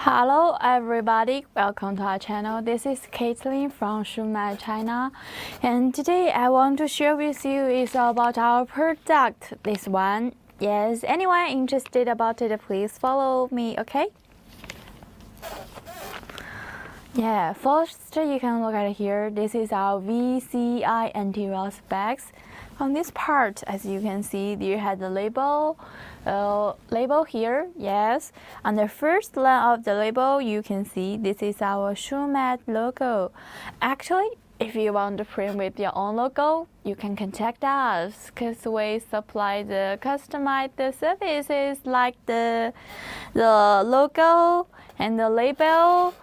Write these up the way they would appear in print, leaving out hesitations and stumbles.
Hello everybody, welcome to our channel. This is Caitlin from Shumatt, China, and today I want to share with you is about our product. This one, yes. Anyone interested about it, please follow me, okay? Yeah, first you can look at here. This is our VCI anti-rust bags. On this part, as you can see, you have the label here, yes. On the first line of the label, you can see this is our Shumatt logo. Actually, if you want to print with your own logo, you can contact us because we supply the customized services like the logo and the label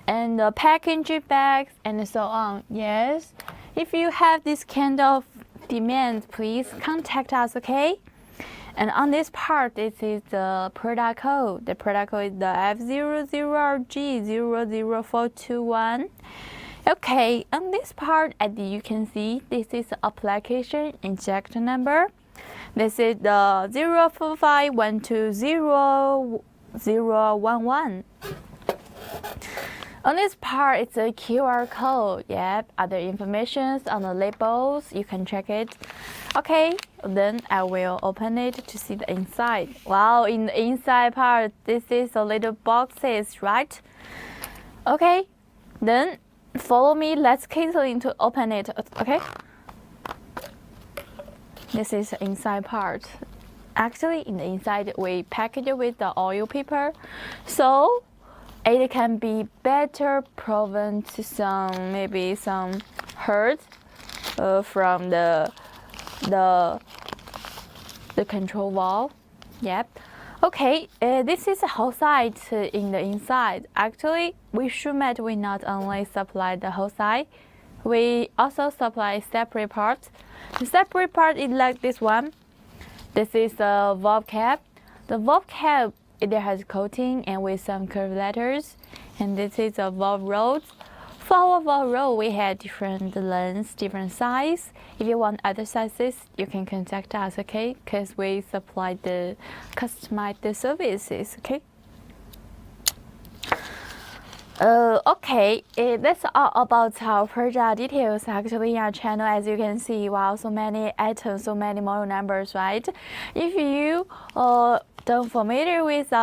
and the packaging bags and so on. Yes, if you have this kind of demand, please contact us, okay? And on this part, this is the product code. The product code is the F00RJ00421. Okay, on this part, as you can see, this is the application injector number. This is the 045120011. On this part, it's a QR code. Yep, other informations on the labels, you can check it. Okay, then I will open it to see the inside. Wow, in the inside part, this is a little boxes, right? Okay, then follow me. Let's Caitlin to open it. Okay. This is the inside part. Actually, in the inside, we package it with the oil paper, so it can be better prevent maybe some hurt from the control valve. Yep. Okay, this is the whole side in the inside. Actually, we Shumatt, we not only supply the whole side, we also supply separate parts. The separate part is like this one. This is the valve cap. The valve cap, it has coating and with some curved letters, and this is a valve rods. For our valve rod, we have different lengths, different size. If you want other sizes, you can contact us, okay? Because we supply the customized services, okay? Okay, that's all about our product details. Actually, in our channel, as you can see, wow, so many items, so many model numbers, right? If you don't familiar with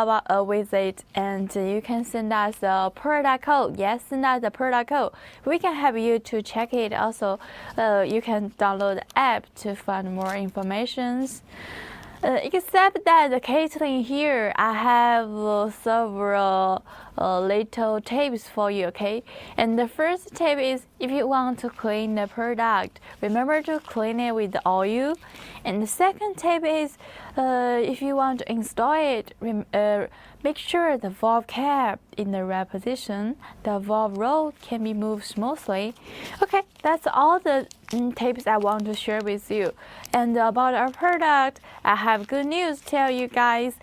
it, and you can send us the product code. Yes, send us the product code. We can help you to check it. Also, you can download the app to find more informations. Except that the Caitlin here, I have several little tips for you, okay? And the first tip is if you want to clean the product, remember to clean it with the oil. And the second tip is if you want to install it, make sure the valve cap in the right position, the valve rod can be moved smoothly. Okay, that's all the tips I want to share with you. And about our product, I have good news to tell you guys.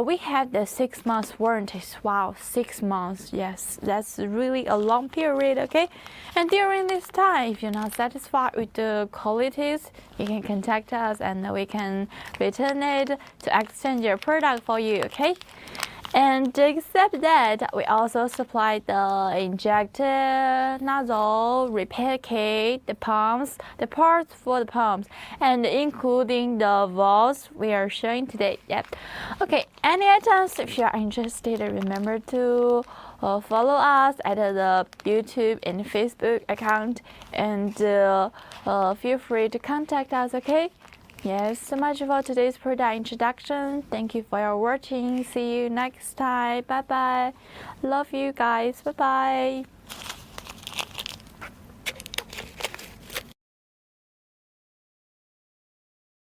We have the 6 months warranty. Wow, 6 months. Yes, that's really a long period, okay? And during this time, if you're not satisfied with the qualities, you can contact us and we can return it to exchange your product for you, okay? And except that, we also supply the injector, nozzle, repair kit, the pumps, the parts for the pumps, and including the valves we are showing today. Yep. Okay, any items, if you are interested, remember to follow us at the YouTube and Facebook account, and feel free to contact us, okay? Yes, so much for today's product introduction. Thank you for your watching. See you next time. Bye bye. Love you guys. Bye bye.